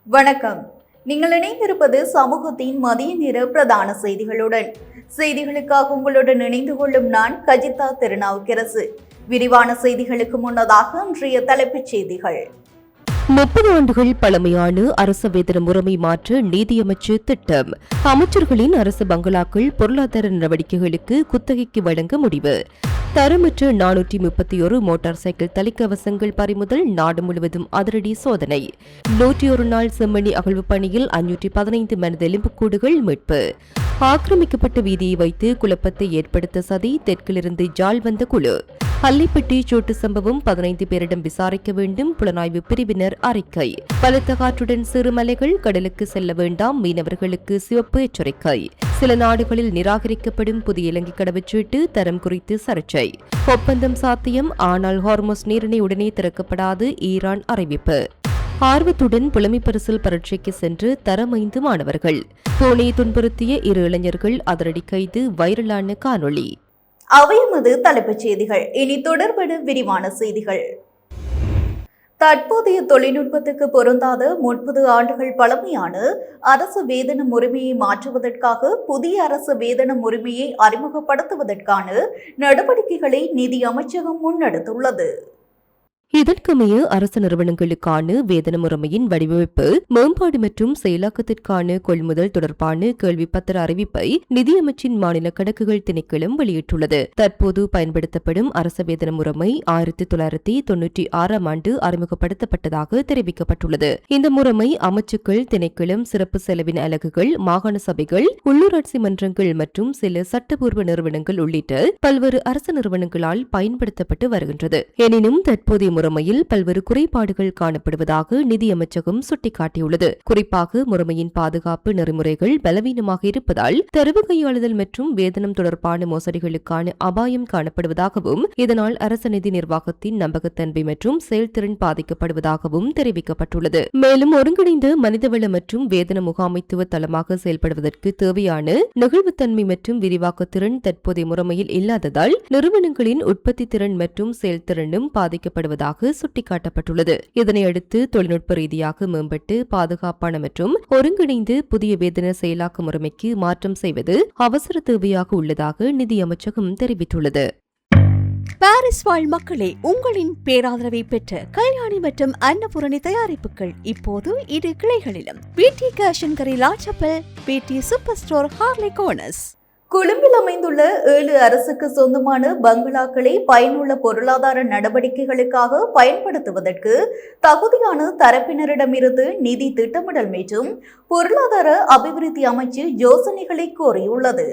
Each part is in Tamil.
வணக்கம். நீங்கள் இணைந்திருப்பது சமூகத்தின் மதிய நேர பிரதான செய்திகளுடன். செய்திகளுக்காக உங்களுடன் இணைந்து கொள்ளும் நான் கஜிதா திருநாவுக்கரசு. விரிவான செய்திகளுக்கு முன்னதாக இன்றைய தலைப்புச் செய்திகள். 30 ஆண்டுகள் பழமையான அரச வேதன முறைமை மாற்ற நீதியமைச்சு திட்டம். அமைச்சர்களின் அரசு பங்களாக்கள் பொருளாதார நடவடிக்கைகளுக்கு குத்தகைக்கு வழங்க முடிவு. தரமற்ற 431 மோட்டார் சைக்கிள் தலைக்கவசங்கள் பறிமுதல். நாடு முழுவதும் அதிரடி சோதனை. 101 நாள் செம்மணி அகழ்வு பணியில் 515 மனித எலும்புக்கூடுகள் மீட்பு. ஆக்கிரமிக்கப்பட்ட வீதியை வைத்து குழப்பத்தை ஏற்படுத்த சதி. தெற்கிலிருந்து ஜாழ் வந்த குழு. ஹல்லிப்பட்டி சோட்டு சம்பவம் 15 பேரிடம் விசாரிக்க வேண்டும். புலனாய்வு பிரிவினர் அறிக்கை. பலத்த காற்றுடன் சிறுமலைகள் கடலுக்கு செல்ல வேண்டாம். மீனவர்களுக்கு சிவப்பு எச்சரிக்கை. சில நாடுகளில் நிராகரிக்கப்படும் புதிய இலங்கை கடவுச்சீட்டு தரம் குறித்து சர்ச்சை. ஒப்பந்தம் சாத்தியம், ஆனால் ஹார்மோஸ் நீரிணை உடனே திறக்கப்படாது. ஈரான் அறிவிப்பு. ஆர்வத்துடன் புலமை பரிசில் பரீட்சைக்கு சென்று தரம் 5 மாணவர்கள். போனை துன்புறுத்திய 2 இளைஞர்கள் அதிரடி கைது. வைரலான காணொளி. அவையமது தலைப்புச் செய்திகள். இனி தொடர்படு விரிவான செய்திகள். தற்போதைய தொழில்நுட்பத்துக்கு பொருந்தாத 30 ஆண்டுகள் பழமையான அரசு வேதன உரிமையை மாற்றுவதற்காக புதிய அரசு வேதன உரிமையை அறிமுகப்படுத்துவதற்கான நடவடிக்கைகளை நிதி அமைச்சகம் முன்னெடுத்துள்ளது. இதற்கமைய அரசு நிறுவனங்களுக்கான வேதன முறைமையின் வடிவமைப்பு, மேம்பாடு மற்றும் செயலாக்கத்திற்கான கொள்முதல் தொடர்பான கேள்விப்பத்திர அறிவிப்பை நிதியமைச்சின் மாநில கணக்குகள் திணைக்களம் வெளியிட்டுள்ளது. தற்போது பயன்படுத்தப்படும் அரச வேதன முறைமை 1996ஆம் ஆண்டு அறிமுகப்படுத்தப்பட்டதாக தெரிவிக்கப்பட்டுள்ளது. இந்த முறைமை அமைச்சுக்கள், திணைக்களம், சிறப்பு செலவின அலகுகள், மாகாண சபைகள், உள்ளூராட்சி மன்றங்கள் மற்றும் சில சட்டப்பூர்வ நிறுவனங்கள் உள்ளிட்ட பல்வேறு அரசு நிறுவனங்களால் பயன்படுத்தப்பட்டு வருகின்றது. எனினும் தற்போதைய முறைமையில் பல்வேறு குறைபாடுகள் காணப்படுவதாக நிதியமைச்சகம் சுட்டிக்காட்டியுள்ளது. குறிப்பாக முறைமையின் பாதுகாப்பு நெறிமுறைகள் பலவீனமாக இருப்பதால் தரவு கையாளுதல் மற்றும் வேதனம் தொடர்பான மோசடிகளுக்கான அபாயம் காணப்படுவதாகவும், இதனால் அரசு நிதி நிர்வாகத்தின் நம்பகத்தன்மை மற்றும் செயல்திறன் பாதிக்கப்படுவதாகவும் தெரிவிக்கப்பட்டுள்ளது. மேலும் ஒருங்கிணைந்த மனிதவள மற்றும் வேதன முகாமைத்துவ தளமாக செயல்படுவதற்கு தேவையான நெகிழ்வுத்தன்மை மற்றும் விரிவாக்க திறன் தற்போதைய முறைமையில் இல்லாததால் நிறுவனங்களின் உற்பத்தி திறன் மற்றும் செயல்திறனும் பாதிக்கப்படுவதாக சுட்டிக்காட்டப்பட்டுள்ளது. இதனையடுத்து தொழில்நுட்ப ரீதியாக மேம்பட்டு பாதுகாப்பான மற்றும் ஒருங்கிணைந்து புதிய வேதன செயலாக்க முறைமைக்கு மாற்றம் செய்வது அவசர தேவையாக உள்ளதாக நிதியமைச்சகம் தெரிவித்துள்ளது. பாரிஸ் வாழ் மக்களே, உங்களின் பேராதரவை பெற்ற கல்யாணி மற்றும் அன்னபூரணி தயாரிப்புகள் இப்போது 2 கிளைகளிலும். பிடி கேஷ் அண்ட் கரி லாச்சப்பல், பிடி சூப்பர் ஸ்டோர், ஹார்லி கோனஸ். கொழும்பில் அமைந்துள்ள 7 அரசுக்கு சொந்தமான பங்களாக்களை பயனுள்ள பொருளாதார நடவடிக்கைகளுக்காக பயன்படுத்துவதற்கு தகுதியான தரப்பினரிடமிருந்து நிதி திட்டமிடல் மற்றும் பொருளாதார அபிவிருத்தி அமைச்சு யோசனைகளை கோரியுள்ளது.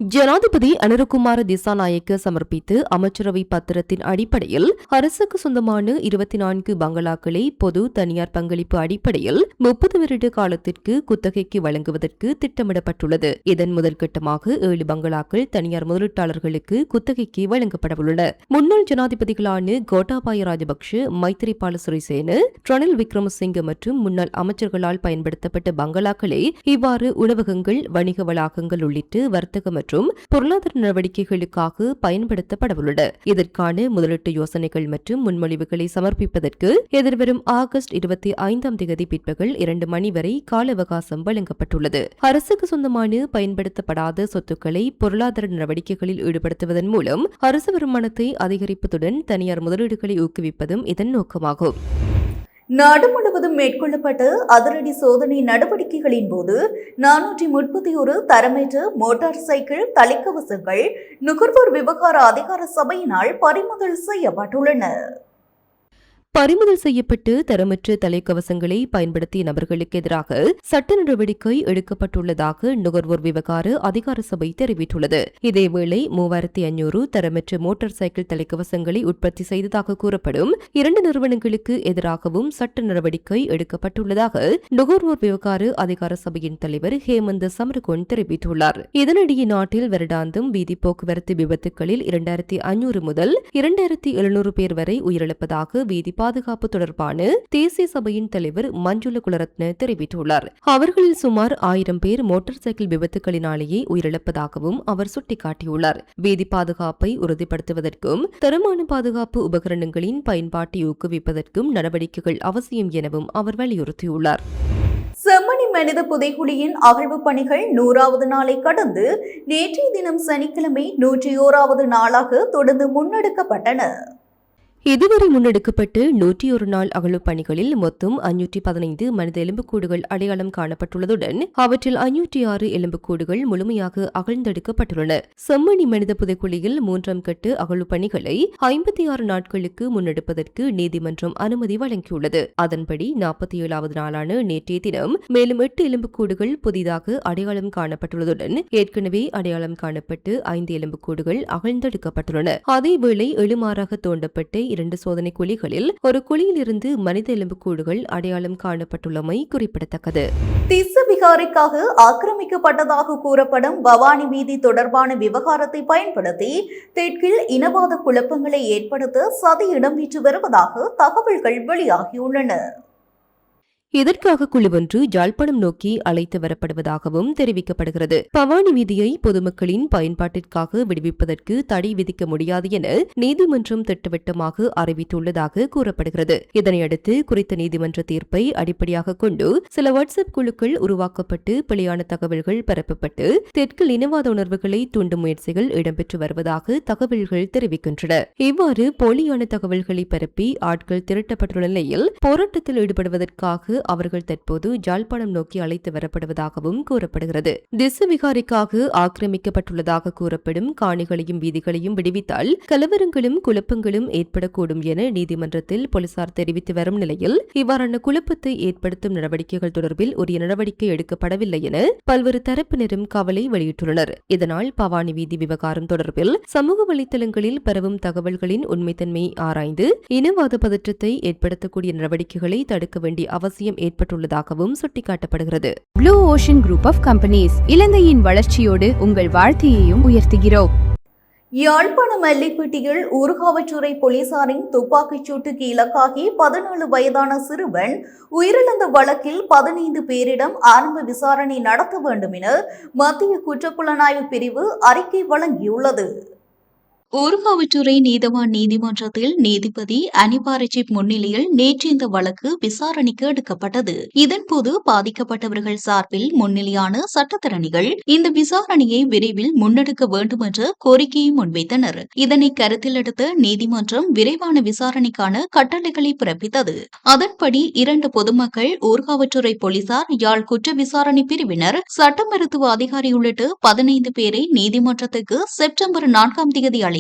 ஜனாதிபதி அனுரகுமார திசாநாயக்க சமர்ப்பித்து அமைச்சரவை பத்திரத்தின் அடிப்படையில் அரசுக்கு சொந்தமான 24 பங்களாக்களை பொது தனியார் பங்களிப்பு அடிப்படையில் 30 வருட காலத்திற்கு குத்தகைக்கு வழங்குவதற்கு திட்டமிடப்பட்டுள்ளது. இதன் முதற்கட்டமாக 7 பங்களாக்கள் தனியார் முதலீட்டாளர்களுக்கு குத்தகைக்கு வழங்கப்படவுள்ளன. முன்னாள் ஜனாதிபதிகளான கோட்டாபாய ராஜபக்ஷ, மைத்திரிபால சிறிசேன, ரணில் விக்ரமசிங்க மற்றும் முன்னாள் அமைச்சர்களால் பயன்படுத்தப்பட்ட பங்களாக்களை இவ்வாறு உணவகங்கள், வணிக வளாகங்கள் உள்ளிட்ட வர்த்தக மற்றும் பொருளாதார நடவடிக்கைகளுக்காக பயன்படுத்தப்படவுள்ளன. இதற்கான முதலீட்டு யோசனைகள் மற்றும் முன்மொழிவுகளை சமர்ப்பிப்பதற்கு எதிர்வரும் ஆகஸ்ட் 25ஆம் தேதி பிற்பகல் 2 மணி வரை கால அவகாசம் வழங்கப்பட்டுள்ளது. அரசுக்கு சொந்தமான பயன்படுத்தப்படாத சொத்துக்களை பொருளாதார நடவடிக்கைகளில் ஈடுபடுத்துவதன் மூலம் அரசு வருமானத்தை அதிகரிப்பதுடன் தனியார் முதலீடுகளை ஊக்குவிப்பதும் இதன் நோக்கமாகும். நாடு முழுவதும் மேற்கொள்ளப்பட்ட அதிரடி சோதனை நடவடிக்கைகளின் போது 431 தரமற்ற மோட்டார் சைக்கிள் தலைக்கவசங்கள் நுகர்வோர் விவகார அதிகார சபையினால் பறிமுதல் செய்யப்பட்டுள்ளன. பறிமுதல் செய்யப்பட்டு தரமற்ற தலைக்கவசங்களை பயன்படுத்திய நபர்களுக்கு எதிராக சட்ட நடவடிக்கை எடுக்கப்பட்டுள்ளதாக நுகர்வோர் விவகார அதிகார சபை தெரிவித்துள்ளது. இதேவேளை 3500 தரமற்ற மோட்டார் சைக்கிள் தலைக்கவசங்களை உற்பத்தி செய்ததாக கூறப்படும் 2 நிறுவனங்களுக்கு எதிராகவும் சட்ட நடவடிக்கை எடுக்கப்பட்டுள்ளதாக நுகர்வோர் விவகார அதிகார சபையின் தலைவர் ஹேமந்த சமரகோன் தெரிவித்துள்ளார். இதனிடையே நாட்டில் வருடாந்தம் வீதி போக்குவரத்து விபத்துகளில் 2500 முதல் 2700 பேர் வரை உயிரிழப்பதாக வீதி பாதுகாப்பு தொடர்பான தேசிய சபையின் தலைவர் மஞ்சுள குலரத்ன தெரிவித்துள்ளார். அவர்களில் சுமார் 1000 பேர் மோட்டார் சைக்கிள் விபத்துகளினாலேயே உயிரிழப்பதாகவும் அவர் சுட்டிக்காட்டியுள்ளார். வீதி பாதுகாப்பை உறுதிப்படுத்துவதற்கும் தரமான பாதுகாப்பு உபகரணங்களின் பயன்பாட்டை ஊக்குவிப்பதற்கும் நடவடிக்கைகள் அவசியம் எனவும் அவர் வலியுறுத்தியுள்ளார். செம்மணி மனித புதைகுழியின் அகழ்வு பணிகள் 100வது நாளை கடந்து நேற்றைய தினம் சனிக்கிழமை 101வது நாளாக தொடர்ந்து முன்னெடுக்கப்பட்டன. இதுவரை முன்னெடுக்கப்பட்டு 101 நாள் அகழ்வு பணிகளில் மொத்தம் 515 மனித எலும்புக்கூடுகள் அடையாளம் காணப்பட்டுள்ளதுடன் அவற்றில் 506 எலும்புக்கூடுகள் முழுமையாக அகழ்ந்தெடுக்கப்பட்டுள்ளன. செம்மணி மனித புதைக்குழியில் 3ஆம் கட்டு அகழ்வு பணிகளை 56 நாட்களுக்கு முன்னெடுப்பதற்கு நீதிமன்றம் அனுமதி வழங்கியுள்ளது. அதன்படி 47வது நாளான நேற்றைய தினம் மேலும் 8 எலும்புக்கூடுகள் புதிதாக அடையாளம் காணப்பட்டுள்ளதுடன் ஏற்கனவே அடையாளம் காணப்பட்டு 5 எலும்புக்கூடுகள் அகழ்ந்தெடுக்கப்பட்டுள்ளன. அதேவேளை எழுமாறாக தோண்டப்பட்ட 2 சோதனை குழிகளில் ஒரு குழியிலிருந்து மனித எலும்புக்கூடுகள் அடையாளம் காணப்பட்டுள்ளமை குறிப்பிடத்தக்கது. திஸ்ஸ விகாரைக்காக ஆக்கிரமிக்கப்பட்டதாக கூறப்படும் பவானி வீதி தொடர்பான விவகாரத்தை பயன்படுத்தி தெற்கில் இனவாத குழப்பங்களை ஏற்படுத்த சதி இடம்பெற்று வருவதாக தகவல்கள் வெளியாகியுள்ளன. இதற்காக குழுவொன்று யாழ்ப்பாணம் நோக்கி அழைத்து வரப்படுவதாகவும் தெரிவிக்கப்படுகிறது. பவானி வீதியை பொதுமக்களின் பயன்பாட்டிற்காக விடுவிப்பதற்கு தடை விதிக்க முடியாது என நீதிமன்றம் திட்டவட்டமாக அறிவித்துள்ளதாக கூறப்படுகிறது. இதனையடுத்து குறித்த நீதிமன்ற தீர்ப்பை அடிப்படையாக கொண்டு சில வாட்ஸ்அப் குழுக்கள் உருவாக்கப்பட்டு பிழையான தகவல்கள் பரப்பப்பட்டு தெற்கில் இனவாத உணர்வுகளை தூண்டும் முயற்சிகள் இடம்பெற்று வருவதாக தகவல்கள் தெரிவிக்கின்றன. இவ்வாறு போலியான தகவல்களை பரப்பி ஆட்கள் திரட்டப்பட்டுள்ள நிலையில் போராட்டத்தில் ஈடுபடுவதற்காக அவர்கள் தற்போது யாழ்ப்பாணம் நோக்கி அழைத்து வரப்படுவதாகவும் கூறப்படுகிறது. திஸ்ஸ விகாரைக்காக ஆக்கிரமிக்கப்பட்டுள்ளதாக கூறப்படும் காணிகளையும் வீதிகளையும் விடுவித்தால் கலவரங்களும் குழப்பங்களும் ஏற்படக்கூடும் என நீதிமன்றத்தில் போலீசார் தெரிவித்து வரும் நிலையில் இவ்வாறான குழப்பத்தை ஏற்படுத்தும் நடவடிக்கைகள் தொடர்பில் உரிய நடவடிக்கை எடுக்கப்படவில்லை என பல்வேறு தரப்பினரும் கவலை வெளியிட்டுள்ளனர். இதனால் பவானி வீதி விவகாரம் தொடர்பில் சமூக வலைதளங்களில் பரவும் தகவல்களின் உண்மைத்தன்மையை ஆராய்ந்து இனவாத பதற்றத்தை ஏற்படுத்தக்கூடிய நடவடிக்கைகளை தடுக்க வேண்டிய அவசியம் ஏற்பட்டுள்ளதாகவும் சுட்டிக்காட்டப்படுகிறது. Blue ocean group of companies இலங்கையின் வளர்ச்சியோடு உங்கள் வாழ்க்கையையும் உயர்த்துகிறோம். யாழ்ப்பாணம் மல்லிப்பட்டியில் ஊர்காவற்றுறை போலீசாரின் துப்பாக்கிச் சூட்டுக்கு இலக்காகி 17 வயதான சிறுவன் உயிரிழந்த வழக்கில் 15 பேரிடம் ஆரம்ப விசாரணை நடத்த வேண்டும் என மத்திய குற்றப்புலனாய்வு பிரிவு அறிக்கை வழங்கியுள்ளது. ஊர்காவற்றுறை நீதவான் நீதிமன்றத்தில் நீதிபதி அனிபாரஜிப் முன்னிலையில் நேற்று இந்த வழக்கு விசாரணைக்கு எடுக்கப்பட்டது. இதன்போது பாதிக்கப்பட்டவர்கள் சார்பில் முன்னிலையான சட்டத்தரணிகள் இந்த விசாரணையை விரைவில் முன்னெடுக்க வேண்டும் என்ற கோரிக்கையை முன்வைத்தனர். இதனை கருத்தில் எடுத்த நீதிமன்றம் விரைவான விசாரணைக்கான கட்டளைகளை பிறப்பித்தது. அதன்படி 2 பொதுமக்கள், ஊர்காவற்றுறை போலீசார், யாழ் குற்ற விசாரணை பிரிவினர், சட்ட மருத்துவ அதிகாரி உள்ளிட்ட 15 பேரை நீதிமன்றத்துக்கு செப்டம்பர் 4ஆம் தேதி அழைத்து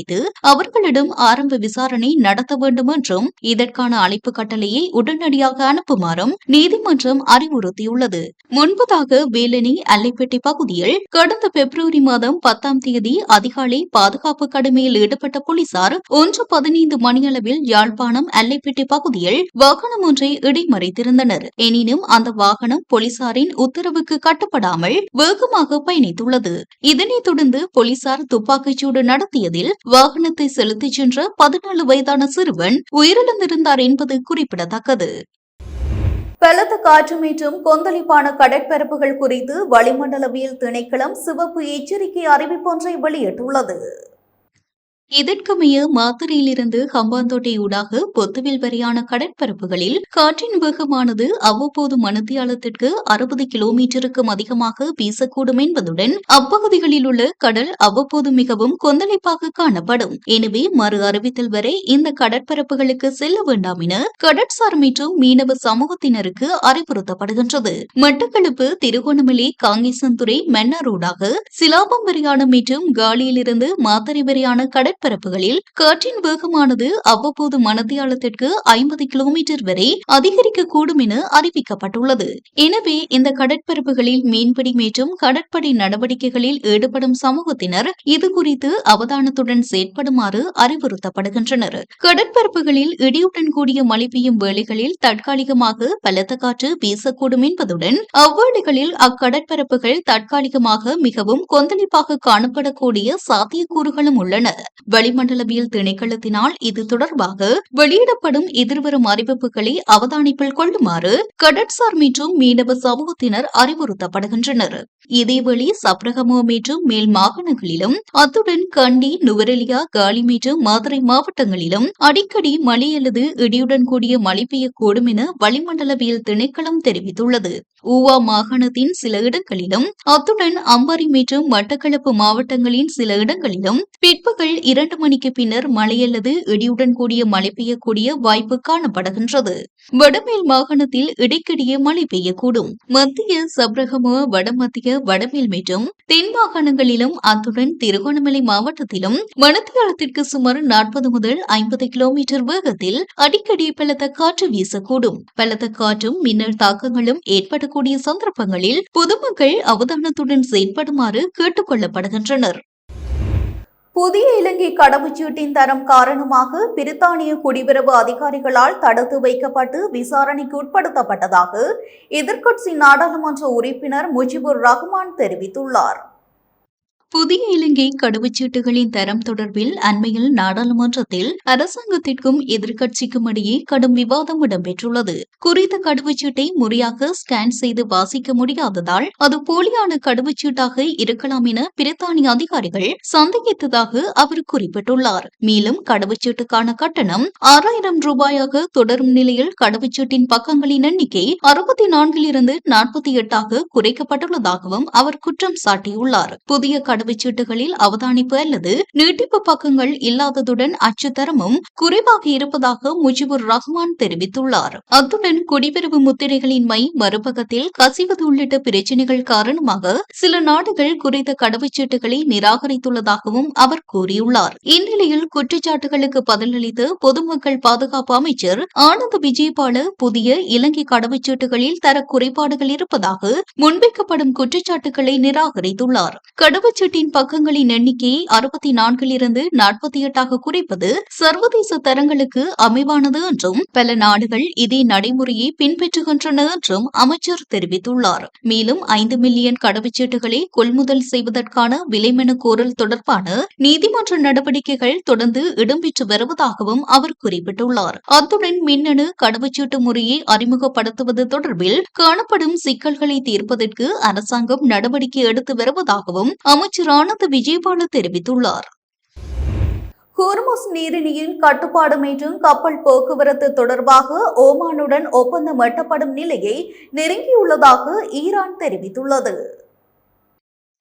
அவர்களிடம் ஆரம்ப விசாரணை நடத்த வேண்டும் என்றும் இதற்கான அழைப்பு கட்டளையை உடனடியாக அனுப்புமாறும் நீதிமன்றம் அறிவுறுத்தியுள்ளது. முன்பதாக வேலணி அல்லைப்பட்டி பகுதியில் கடந்த பிப்ரவரி மாதம் 10ஆம் தேதி அதிகாலை பாதுகாப்பு கடமையில் ஈடுபட்ட போலீசார் 1:15 மணியளவில் யாழ்ப்பாணம் அல்லைப்பட்டி பகுதியில் வாகனம் ஒன்றை இடைமறித்திருந்தனர். எனினும் அந்த வாகனம் போலீசாரின் உத்தரவுக்கு கட்டுப்படாமல் வேகமாக பயணித்துள்ளது. இதனைத் தொடர்ந்து போலீசார் துப்பாக்கிச்சூடு நடத்தியதில் வாகனத்தை செலுத்திச் சென்ற 14 வயதான சிறுவன் உயிரிழந்திருந்தார் என்பது குறிப்பிடத்தக்கது. பலத்த காற்று மற்றும் கொந்தளிப்பான கடற்பரப்புகள் குறித்து வளிமண்டலவியல் திணைக்களம் சிவப்பு எச்சரிக்கை அறிவிப்பொன்றை வெளியிட்டுள்ளது. இதற்கமைய மாத்தறையிலிருந்து ஹம்பாந்தோட்டை ஊடாக பொத்துவில் வரையான கடற்பரப்புகளில் காற்றின் வேகமானது அவ்வப்போது மணித்தியாலத்திற்கு 60 கிலோமீட்டருக்கும் அதிகமாக வீசக்கூடும் என்பதுடன் அப்பகுதிகளில் உள்ள கடல் அவ்வப்போது மிகவும் கொந்தளிப்பாக காணப்படும். எனவே மறு அறிவித்தல் வரை இந்த கடற்பரப்புகளுக்கு செல்ல வேண்டாம் என கடற்சார் மற்றும் மீனவ சமூகத்தினருக்கு அறிவுறுத்தப்படுகின்றது. மட்டக்களப்பு, திருகோணமலை, காங்கேசன்துறை, மன்னார் ஊடாக சிலாபம் வரையான மற்றும் காலியிலிருந்து மாத்தறை வரையான கடற்பரப்புகளில் காற்றின் வேகமானது அவ்வப்போது மணித்தியாலத்திற்கு 50 கிலோமீட்டர் வரை அதிகரிக்கக்கூடும் என அறிவிக்கப்பட்டுள்ளது. எனவே இந்த கடற்பரப்புகளில் மீன்பிடி மற்றும் கடற்படை நடவடிக்கைகளில் ஈடுபடும் சமூகத்தினர் இதுகுறித்து அவதானத்துடன் செயற்படுமாறு அறிவுறுத்தப்படுகின்றனர். கடற்பரப்புகளில் இடியுடன் கூடிய மழை பெய்யும் வேளைகளில் தற்காலிகமாக பலத்த காற்று வீசக்கூடும் என்பதுடன் அவ்வேளைகளில் அக்கடற்பரப்புகள் தற்காலிகமாக மிகவும் கொந்தளிப்பாக காணப்படக்கூடிய சாத்தியக்கூறுகளும் உள்ளன. வளிமண்டலவியல் திணைக்களத்தினால் இது தொடர்பாக வெளியிடப்படும் எதிர்வரும் அறிவிப்புகளை அவதானிப்பில் கொள்ளுமாறு கடற்சார் மற்றும் மீனவ சமூகத்தினர் அறிவுறுத்தப்படுகின்றனர். இதேவேளை சப்ரகமோ மற்றும் மேல் மாகாணங்களிலும் அத்துடன் கண்டி, நுவரெலியா, காலி மற்றும் மதுரை மாவட்டங்களிலும் அடிக்கடி மழை அல்லது இடியுடன் கூடிய மழை பெய்யக்கூடும் என வளிமண்டலவியல் திணைக்களம் தெரிவித்துள்ளது. ஊவா மாகாணத்தின் சில இடங்களிலும் அத்துடன் அம்பாறை மற்றும் மட்டக்களப்பு மாவட்டங்களின் சில இடங்களிலும் பிற்பகல் 2 மணிக்கு பின்னர் மழை அல்லது இடியுடன் கூடிய மழை பெய்யக்கூடிய வாய்ப்பு காணப்படுகின்றது. வடமேல் மாகாணத்தில் இடைக்கிடையே மழை பெய்யக்கூடும். மத்திய சப்ரகமுவ, வடமத்திய, வடமேல் மற்றும் தென் மாகாணங்களிலும் அத்துடன் திருகோணமலை மாவட்டத்திலும் மணித்தியாலத்திற்கு சுமார் 40 முதல் 50 கிலோமீட்டர் வேகத்தில் அடிக்கடி பலத்த காற்று வீசக்கூடும். பலத்த காற்றும் மின்னல் தாக்கங்களும் ஏற்படக்கூடிய சந்தர்ப்பங்களில் பொதுமக்கள் அவதானத்துடன் செயற்படுமாறு கேட்டுக் கொள்ளப்படுகின்றனர். புதிய இலங்கை கடவுச்சீட்டின் தரம் காரணமாக பிரித்தானிய குடிவரவு அதிகாரிகளால் தடுத்து வைக்கப்பட்டு விசாரணைக்கு உட்படுத்தப்பட்டதாக எதிர்க்கட்சி நாடாளுமன்ற உறுப்பினர் முஜிபுர் ரஹ்மான் தெரிவித்துள்ளார். புதிய இலங்கை கடவுச்சீட்டுகளின் தரம் தொடர்பில் அண்மையில் நாடாளுமன்றத்தில் அரசாங்கத்திற்கும் எதிர்க்கட்சிக்கும் இடையே கடும் விவாதம் இடம்பெற்றுள்ளது. குறித்த கடவுச்சீட்டை முறையாக ஸ்கேன் செய்து வாசிக்க முடியாததால் அது போலியான கடவுச்சீட்டாக இருக்கலாம் என பிரித்தானிய அதிகாரிகள் சந்தேகித்ததாக அவர் குறிப்பிட்டுள்ளார். மேலும் கடவுச்சீட்டுக்கான கட்டணம் 6000 ரூபாயாக தொடரும் நிலையில் கடவுச்சீட்டின் பக்கங்களின் எண்ணிக்கை 64 48 குறைக்கப்பட்டுள்ளதாகவும் அவர் குற்றம் சாட்டியுள்ளார். புதிய கடவுச்சீட்டுகளில் அவதானிப்பு அல்லது நீட்டிப்பு பக்கங்கள் இல்லாததுடன் அச்சுத்தரமும் குறைவாக இருப்பதாக முஜிபுர் ரஹ்மான் தெரிவித்துள்ளார். அத்துடன் குடிவரவு முத்திரைகளின் மறுபக்கத்தில் கசிவது உள்ளிட்ட பிரச்சினைகள் காரணமாக சில நாடுகள் குறித்த கடவுச்சீட்டுகளை நிராகரித்துள்ளதாகவும் அவர் கூறியுள்ளார். இந்நிலையில் குற்றச்சாட்டுகளுக்கு பதிலளித்த பொதுமக்கள் பாதுகாப்பு அமைச்சர் ஆனந்த் விஜயபால புதிய இலங்கை கடவுச்சீட்டுகளில் தர குறைபாடுகள் இருப்பதாக முன்வைக்கப்படும் குற்றச்சாட்டுகளை நிராகரித்துள்ளார். கடவுச்சீட்டின் பக்கங்களின் எண்ணிக்கையை 64 48 குறைப்பது சர்வதேச தரங்களுக்கு அமைவானது என்றும் பல நாடுகள் இதே நடைமுறையை பின்பற்றுகின்றன என்றும் அமைச்சர் தெரிவித்துள்ளார். மேலும் 5 மில்லியன் கடவுச்சீட்டுகளை கொள்முதல் செய்வதற்கான விலைமனு கோரல் தொடர்பான நீதிமன்ற நடவடிக்கைகள் தொடர்ந்து இடம்பெற்று வருவதாகவும் அவர் குறிப்பிட்டுள்ளார். அத்துடன் மின்னணு கடவுச்சீட்டு முறையை அறிமுகப்படுத்துவது தொடர்பில் காணப்படும் சிக்கல்களை தீர்ப்பதற்கு அரசாங்கம் நடவடிக்கை எடுத்து வருவதாகவும் அமைச்சர் ஆனந்த் விஜயபால தெரிவித்துள்ளார். ஹோர்முஸ் நீரிணையின் கட்டுப்பாடு மற்றும் கப்பல் போக்குவரத்து தொடர்பாக ஓமானுடன் ஒப்பந்தம் எட்டப்படும் நிலையை நெருங்கியுள்ளதாக ஈரான் தெரிவித்துள்ளது.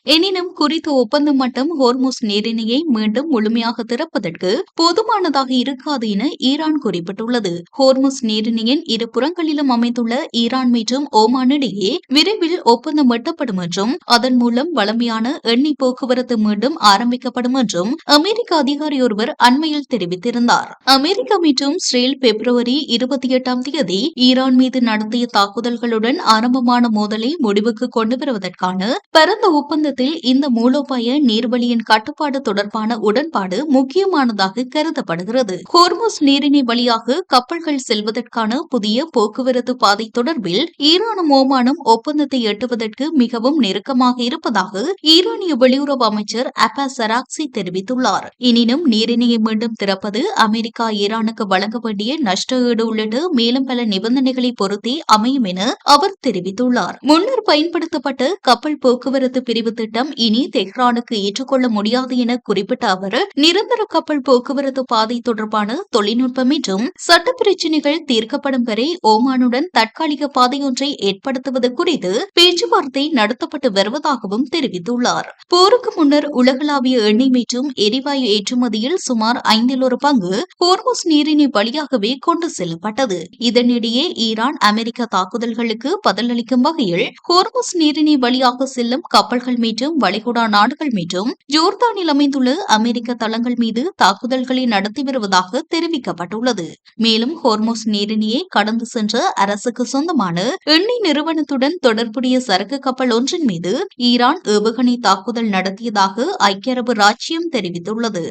எனினும் குறித்த ஒப்பந்த மட்டம் ஹோர்முஸ் நீரிணையை மீண்டும் முழுமையாக திறப்பதற்கு போதுமானதாக இருக்காது என ஈரான் குறிப்பிட்டுள்ளது. ஹோர்முஸ் நீரிணையின் இரு புறங்களிலும் அமைந்துள்ள ஈரான் மற்றும் ஓமான் இடையே விரைவில் ஒப்பந்தம் எட்டப்படும் என்றும் அதன் மூலம் வளமையான எண்ணெய் போக்குவரத்து மீண்டும் ஆரம்பிக்கப்படும் என்றும் அமெரிக்க அதிகாரி ஒருவர் அண்மையில் தெரிவித்திருந்தார். அமெரிக்கா மற்றும் இஸ்ரேல் பிப்ரவரி 28 ஈரான் மீது நடத்திய தாக்குதல்களுடன் ஆரம்பமான மோதலை முடிவுக்கு கொண்டு வருவதற்கான பரந்த ஒப்பந்தத்தில் இந்த மூலோபாய நீர்வழியின் கட்டுப்பாடு தொடர்பான உடன்பாடு முக்கியமானதாக கருதப்படுகிறது. ஹோர்முஸ் நீரிணை வழியாக கப்பல்கள் செல்வதற்கான புதிய போக்குவரத்து பாதை தொடர்பில் ஈரானும் ஓமானும் ஒப்பந்தத்தை எட்டுவதற்கு மிகவும் நெருக்கமாக இருப்பதாக ஈரானிய வெளியுறவு அமைச்சர் அப்பாஸ் அராக்சி தெரிவித்துள்ளார். எனினும் நீரிணையை மீண்டும் திறப்பது அமெரிக்கா ஈரானுக்கு வழங்க வேண்டிய நஷ்ட ஈடு உள்ளிட்ட மேலும் பல நிபந்தனைகளை பொறுத்தே அமையும் என அவர் தெரிவித்துள்ளார். முன்னர் பயன்படுத்தப்பட்ட கப்பல் போக்குவரத்து பிரிவு திட்டம் இனி தெஹ்ரானுக்கு ஏற்றுக்கொள்ள முடியாது என குறிப்பிட்ட அவர் நிரந்தர கப்பல் போக்குவரத்து பாதை தொடர்பான தொழில்நுட்பம் மற்றும் சட்ட பிரச்சினைகள் தீர்க்கப்படும் வரை ஓமானுடன் தற்காலிக பாதையொன்றை ஏற்படுத்துவது குறித்து பேச்சுவார்த்தை நடத்தப்பட்டு வருவதாகவும் தெரிவித்துள்ளார். போருக்கு முன்னர் உலகளாவிய எண்ணெய் மற்றும் எரிவாயு ஏற்றுமதியில் சுமார் 1/5 பங்கு ஹோர்முஸ் நீரிணை வழியாகவே கொண்டு செல்லப்பட்டது. இதனிடையே ஈரான் அமெரிக்க தாக்குதல்களுக்கு பதிலளிக்கும் வகையில் ஹோர்முஸ் நீரிணை வழியாக செல்லும் கப்பல்கள் மற்றும் வளைகுடா நாடுகள் மற்றும் ஜோர்தானில் அமைந்துள்ள அமெரிக்க தளங்கள் மீது தாக்குதல்களை நடத்தி வருவதாக தெரிவிக்கப்பட்டுள்ளது. மேலும் ஹோர்முஸ் நீரிணையை கடந்து சென்ற அரசுக்கு சொந்தமான எண்ணெய் நிறுவனத்துடன் தொடர்புடைய சரக்கு கப்பல் ஒன்றின் மீது ஈரான் ஏவுகணை தாக்குதல் நடத்தியதாக ஐக்கிய அரபு ராச்சியம் தெரிவித்துள்ளது.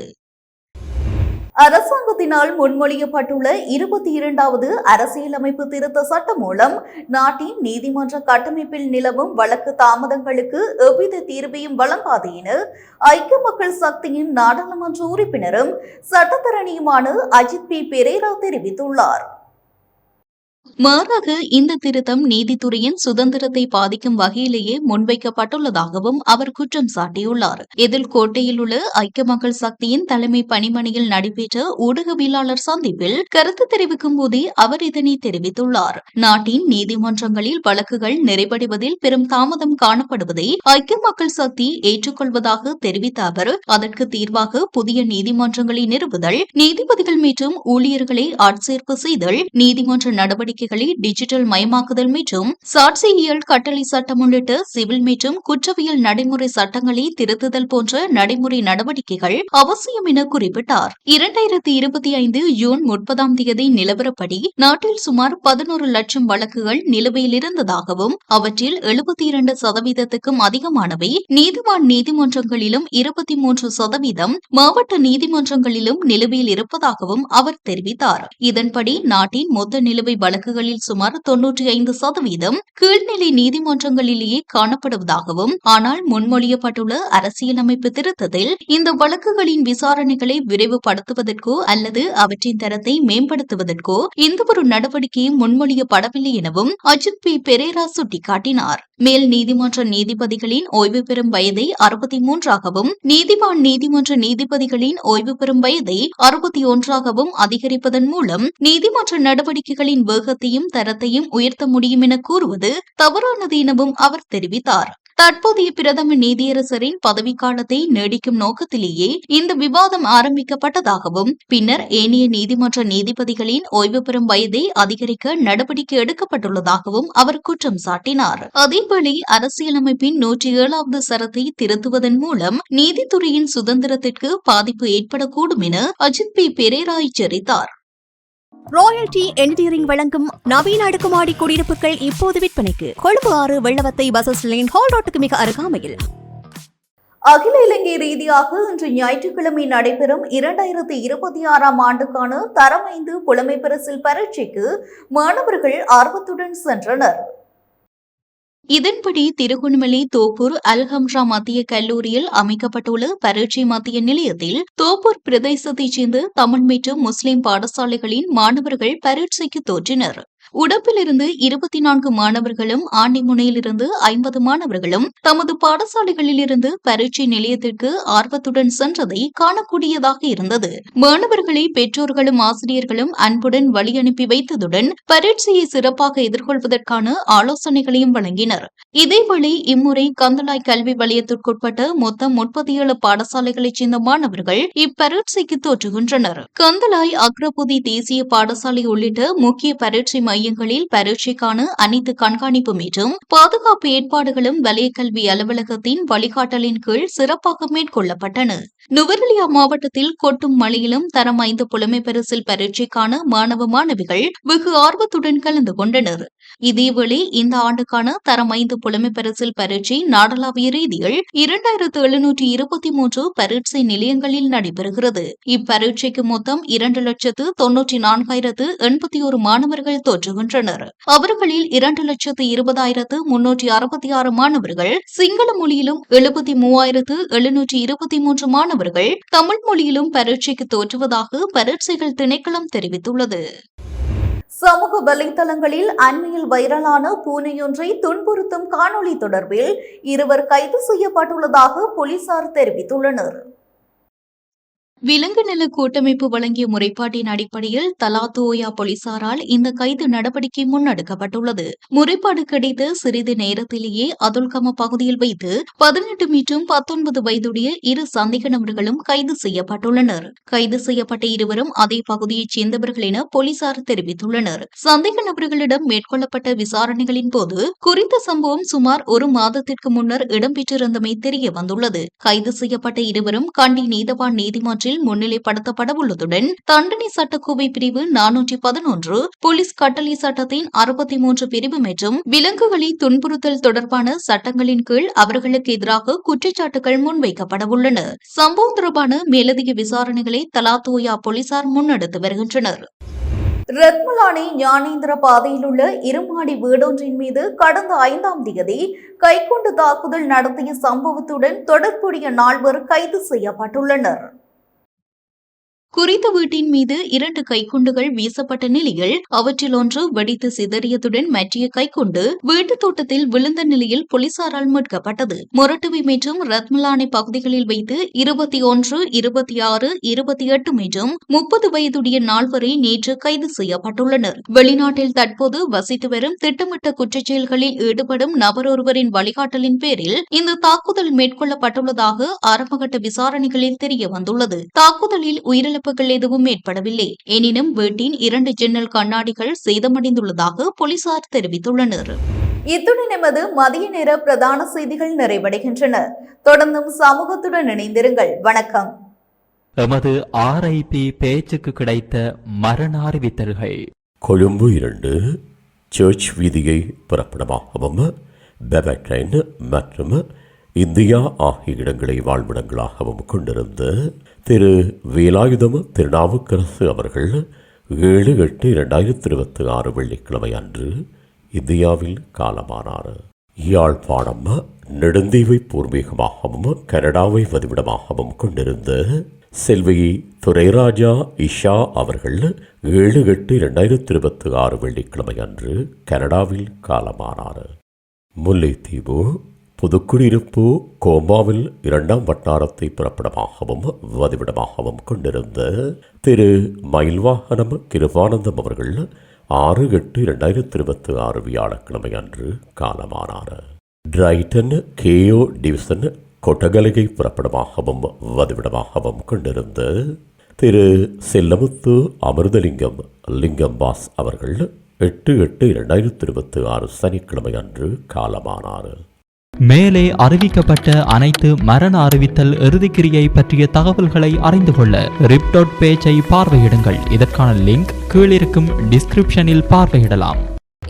அரசாங்கத்தினால் முன்மொழியப்பட்டுள்ள 22வது அரசியலமைப்பு திருத்த சட்டம் மூலம் நாட்டின் நீதிமன்ற கட்டமைப்பில் நிலவும் வழக்கு தாமதங்களுக்கு எவ்வித தீர்வையும் வழங்காது என ஐக்கிய மக்கள் சக்தியின் நாடாளுமன்ற உறுப்பினரும் சட்டத்தரணியுமான அஜித் பி பெரேரா தெரிவித்துள்ளார். மாறாக இந்த திருத்தம் நீதித்துறையின் சுதந்திரத்தை பாதிக்கும் வகையிலேயே முன்வைக்கப்பட்டுள்ளதாகவும் அவர் குற்றம் சாட்டியுள்ளார். இதில் கோட்டையில் உள்ள ஐக்கிய மக்கள் சக்தியின் தலைமை பணிமனையில் நடைபெற்ற ஊடகவியலாளர் சந்திப்பில் கருத்து தெரிவிக்கும் போதே அவர் இதனை தெரிவித்துள்ளார். நாட்டின் நீதிமன்றங்களில் வழக்குகள் நிறைவடைவதில் பெரும் தாமதம் காணப்படுவதை ஐக்கிய மக்கள் சக்தி ஏற்றுக்கொள்வதாக தெரிவித்த அவர், அதற்கு தீர்வாக புதிய நீதிமன்றங்களை நிறுவுதல், நீதிபதிகள் மற்றும் ஊழியர்களை ஆட்சேர்ப்பு செய்தல், நீதிமன்ற நடவடிக்கைகளை டிஜிட்டல் மயமாக்குதல் மற்றும் சாட்சியியல் கட்டளை சட்டம் உள்ளிட்ட சிவில் மற்றும் குற்றவியல் நடைமுறை சட்டங்களை திருத்துதல் போன்ற நடைமுறை நடவடிக்கைகள் அவசியம் என குறிப்பிட்டார். 2025 ஜூன் 30 நிலவரப்படி நாட்டில் சுமார் 11 லட்சம் வழக்குகள் நிலுவையில் இருந்ததாகவும் அவற்றில் 72%க்கும் அதிகமானவை நீதிவான் நீதிமன்றங்களிலும் 23% மாவட்ட நீதிமன்றங்களிலும் நிலுவையில் இருப்பதாகவும் அவர் தெரிவித்தார். இதன்படி நாட்டின் மொத்த நிலுவை வழக்குகளில் சுமார் 95% கீழ்நிலை நீதிமன்றங்களிலேயே காணப்படுவதாகவும், ஆனால் முன்மொழியப்பட்டுள்ள அரசியலமைப்பு திருத்தத்தில் இந்த வழக்குகளின் விசாரணைகளை விரைவுபடுத்துவதற்கோ அல்லது அவற்றின் தரத்தை மேம்படுத்துவதற்கோ எந்தவொரு நடவடிக்கையும் முன்மொழியப்படவில்லை எனவும் அஜித் பி பெரேரா சுட்டிக்காட்டினார். மேல் நீதிமன்ற நீதிபதிகளின் ஓய்வு பெறும் வயதை 63ஆகவும் நீதிவான் நீதிமன்ற நீதிபதிகளின் ஓய்வு பெறும் வயதை 61ஆகவும் அதிகரிப்பதன் மூலம் நீதிமன்ற நடவடிக்கைகளின் வேகத்தையும் தரத்தையும் உயர்த்த முடியும் என கூறுவது தவறானது எனவும் அவர் தெரிவித்தார். தற்போதைய பிரதம நீதியரசரின் பதவிக்காலத்தை நீடிக்கும் நோக்கத்திலேயே இந்த விவாதம் ஆரம்பிக்கப்பட்டதாகவும் பின்னர் ஏனைய நீதிமன்ற நீதிபதிகளின் ஓய்வு பெறும் வயதை அதிகரிக்க நடவடிக்கை எடுக்கப்பட்டுள்ளதாகவும் அவர் குற்றம் சாட்டினார். அதேவேளை அரசியலமைப்பின் 107வது சரத்தை திருத்துவதன் மூலம் நீதித்துறையின் சுதந்திரத்திற்கு பாதிப்பு ஏற்படக்கூடும் என அஜித் பி பெரேரா எச்சரித்தார். ராயல்டி என்ஜினியரிங் வழங்கும் நவீன அடுக்குமாடி குடியிருப்புகள் இப்போது விற்பனைக்கு. Colombo 6 Wellawatte bus line hall ரோட்டுக்கு மிக அருகாமையில். அகில இலங்கை ரீதியாக இன்று ஞாயிற்றுக்கிழமை நடைபெறும் 2026ஆம் ஆண்டுக்கான தரம் 5 புலமை பரிசில் பரீட்சைக்கு மாணவர்கள் ஆர்வத்துடன் சென்றனர். இதன்படி திருகோணமலை தோப்பூர் அல்ஹம்ரா மத்திய கல்லூரியில் அமைக்கப்பட்டுள்ள பரீட்சை மத்திய நிலையத்தில் தோப்பூர் பிரதேசத்தைச் சேர்ந்த தமிழ் மற்றும் முஸ்லிம் பாடசாலைகளின் மாணவர்கள் பரீட்சைக்கு தோற்றினர். உடப்பிலிருந்து 24 மாணவர்களும் ஆண்டிமுனையிலிருந்து 50 மாணவர்களும் தமது பாடசாலைகளிலிருந்து பரீட்சை நிலையத்திற்கு ஆர்வத்துடன் சென்றதை காணக்கூடியதாக இருந்தது. மாணவர்களை பெற்றோர்களும் ஆசிரியர்களும் அன்புடன் வழி அனுப்பி வைத்ததுடன் பரீட்சையை சிறப்பாக எதிர்கொள்வதற்கான ஆலோசனைகளையும் வழங்கினர். இதேவேளை இம்முறை கந்தளாய் கல்வி வலயத்திற்குட்பட்ட மொத்தம் 37 பாடசாலைகளைச் சேர்ந்த மாணவர்கள் இப்பரீட்சைக்கு தோற்றுகின்றனர். கந்தளாய் அக்ரபுதி தேசிய பாடசாலை உள்ளிட்ட முக்கிய பரீட்சை மையங்களில் பரீட்சைக்கான அனைத்து கண்காணிப்பு மற்றும் பாதுகாப்பு ஏற்பாடுகளும் வலய கல்வி அலுவலகத்தின் வழிகாட்டலின் கீழ் சிறப்பாக மேற்கொள்ளப்பட்டன. நுவரெலியா மாவட்டத்தில் கொட்டும் மழையிலும் தரம் 5 புலமை பரிசில் பரீட்சைக்கான மாணவ மாணவிகள் வெகு ஆர்வத்துடன் கலந்து கொண்டனர். இதேவேளை இந்த ஆண்டுக்கான தரம் 5 புலமை பரிசில் பரீட்சை நாடளாவிய ரீதியில் 2723 பரீட்சை நிலையங்களில் நடைபெறுகிறது. இப்பரீட்சைக்கு மொத்தம் 2,94,081 மாணவர்கள் தோற்றுகின்றனர். அவர்களில் 2,20,366 மாணவர்கள் சிங்கள மொழியிலும் 73,723 மாணவர்கள் தமிழ் மொழியிலும் பரீட்சைக்கு தோற்றுவதாக பரீட்சைகள் திணைக்களம் தெரிவித்துள்ளது. சமூக வலைதளங்களில் அண்மையில் வைரலான பூனையொன்றை துன்புறுத்தும் காணொளி தொடர்பில் 2 கைது செய்யப்பட்டுள்ளதாக போலீசார் தெரிவித்துள்ளனர். விலங்கு நல கூட்டமைப்பு வழங்கிய முறைப்பாட்டின் அடிப்படையில் தலாத்துஓயா போலீசாரால் இந்த கைது நடவடிக்கை முன்னெடுக்கப்பட்டுள்ளது. முறைப்பாடு கிடைத்த சிறிது நேரத்திலேயே அதுல்கம பகுதியில் வைத்து 18 மற்றும் 19 வயதுடைய 2 சந்தேக நபர்களும் கைது செய்யப்பட்டுள்ளனர். கைது செய்யப்பட்ட இருவரும் அதே பகுதியைச் சேர்ந்தவர்கள் என போலீசார் தெரிவித்துள்ளனர். சந்தேக நபர்களிடம் மேற்கொள்ளப்பட்ட விசாரணைகளின் போது குறித்த சம்பவம் சுமார் 1 மாதத்திற்கு முன்னர் இடம்பெற்றிருந்தமை தெரிய வந்துள்ளது. கைது செய்யப்பட்ட இருவரும் கண்டி நீதவான் நீதிமன்ற நீதிமன்றில் முன்னிலைப்படுத்தப்பட உள்ளதுடன் தண்டனை சட்டக்கோவை பிரிவு 411 போலீஸ் கட்டளை சட்டத்தின் 63 பிரிவு மற்றும் விலங்குகளை துன்புறுத்தல் தொடர்பான சட்டங்களின் கீழ் அவர்களுக்கு எதிராக குற்றச்சாட்டுகள் முன்வைக்கப்படவுள்ளன. சம்பவம் தொடர்பான மேலதிக விசாரணைகளை தலாத்தோயா போலீசார் முன்னெடுத்து வருகின்றனர். ரத்மலானி ஞானேந்திர பாதையில் உள்ள இருமாடி வீடொன்றின் மீது கடந்த 5ஆம் தேதி கைக்குண்டு தாக்குதல் நடத்திய சம்பவத்துடன் தொடர்புடைய நால்வர் கைது செய்யப்பட்டுள்ளனர். குறித்த வீட்டின் மீது 2 கைக்குண்டுகள் வீசப்பட்ட நிலையில் அவற்றில் ஒன்று வெடித்து சிதறியதுடன் மற்றைய கைக்குண்டு வீட்டு தோட்டத்தில் விழுந்த நிலையில் போலீசாரால் மீட்கப்பட்டது. மொரட்டுவை மற்றும் ரத்மலானை பகுதிகளில் வைத்து 21, 26, 28 மற்றும் 30 வயதுடைய நால்வரை நேற்று கைது செய்யப்பட்டுள்ளனர். வெளிநாட்டில் தற்போது வசித்து வரும் திட்டமிட்ட குற்றச்செயல்களில் ஈடுபடும் நபர் ஒருவரின் வழிகாட்டலின் பேரில் இந்த தாக்குதல் மேற்கொள்ளப்பட்டுள்ளதாக ஆரம்பகட்ட விசாரணைகளில் தெரிய வந்துள்ளது. தாக்குதலில் உயிரிழப்புகள் எதுவும் ஏற்படவில்லை. எனினும் வீட்டின் 2 ஜன்னல் கண்ணாடிகள் சேதமடைந்துள்ளதாக போலீசார் தெரிவித்துள்ளனர். இத்துடன் எமது மதிய நேர பிரதான செய்திகள் நிறைவடைகின்றன. தொடர்ந்தும் சமூகத்துடன் இணைந்திருங்கள். வணக்கம். எமது RIP பேச்சுக்கு கிடைத்த மரண அறிவித்தல்கள். கொழும்பு 2 சர்ச் வீதியை புறப்படமாகவும் பெபட்ரைன் மற்றும் இந்தியா ஆகிய இடங்களை வாழ்விடங்களாகவும் கொண்டிருந்த திரு வேலாயுதம் திருநாவுக்கரசு அவர்கள் 7/8/2026 வெள்ளிக்கிழமை அன்று இந்தியாவில் காலமானார். யாழ்ப்பாணம் நெடுந்தீவை பூர்வீகமாகவும் கனடாவை வதிவிடமாகவும் கொண்டிருந்த செல்வி துரைராஜா இஷா அவர்கள் 7/8/2026 வெள்ளிக்கிழமை அன்று கனடாவில் காலமானார். முல்லைத்தீவு புதுக்குடியிருப்பு கோம்பாவில் 2ஆம் வட்டாரத்தை புறப்படமாகவும் வதிவிடமாகவும் கொண்டிருந்த திரு மயில்வாகனம் கிருபானந்தம் அவர்கள் 6/8/2026 வியாழக்கிழமை அன்று காலமானார். டிரைட்டன் கேஓ டிவிசன் கொட்டகலையை புறப்படமாகவும் வதிவிடமாகவும் கொண்டிருந்த திரு செல்லமுத்து அமிர்தலிங்கம் லிங்கம்பாஸ் அவர்கள் 8/8/2026 சனிக்கிழமை அன்று காலமானார். மேலே அறிவிக்கப்பட்ட அனைத்து மரண அறிவித்தல் இறுதிக்கிரியை பற்றிய தகவல்களை அறிந்து கொள்ள ரிப் பேஜை பார்வையிடுங்கள். இதற்கான லிங்க் கீழிருக்கும் டிஸ்கிரிப்ஷனில் பார்வையிடலாம்.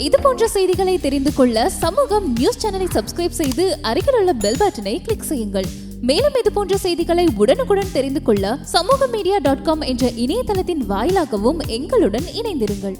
இது போன்ற செய்திகளை தெரிந்து கொள்ள சமூகம் நியூஸ் சேனலை சப்ஸ்கிரைப் செய்து அருகில் உள்ள பெல் பட்டனை கிளிக் செய்யுங்கள். மேலும் இது போன்ற செய்திகளை உடனுக்குடன் தெரிந்து கொள்ள சமூகமீடியா.com என்ற இணையதளத்தின் வாயிலாகவும் எங்களுடன் இணைந்திருங்கள்.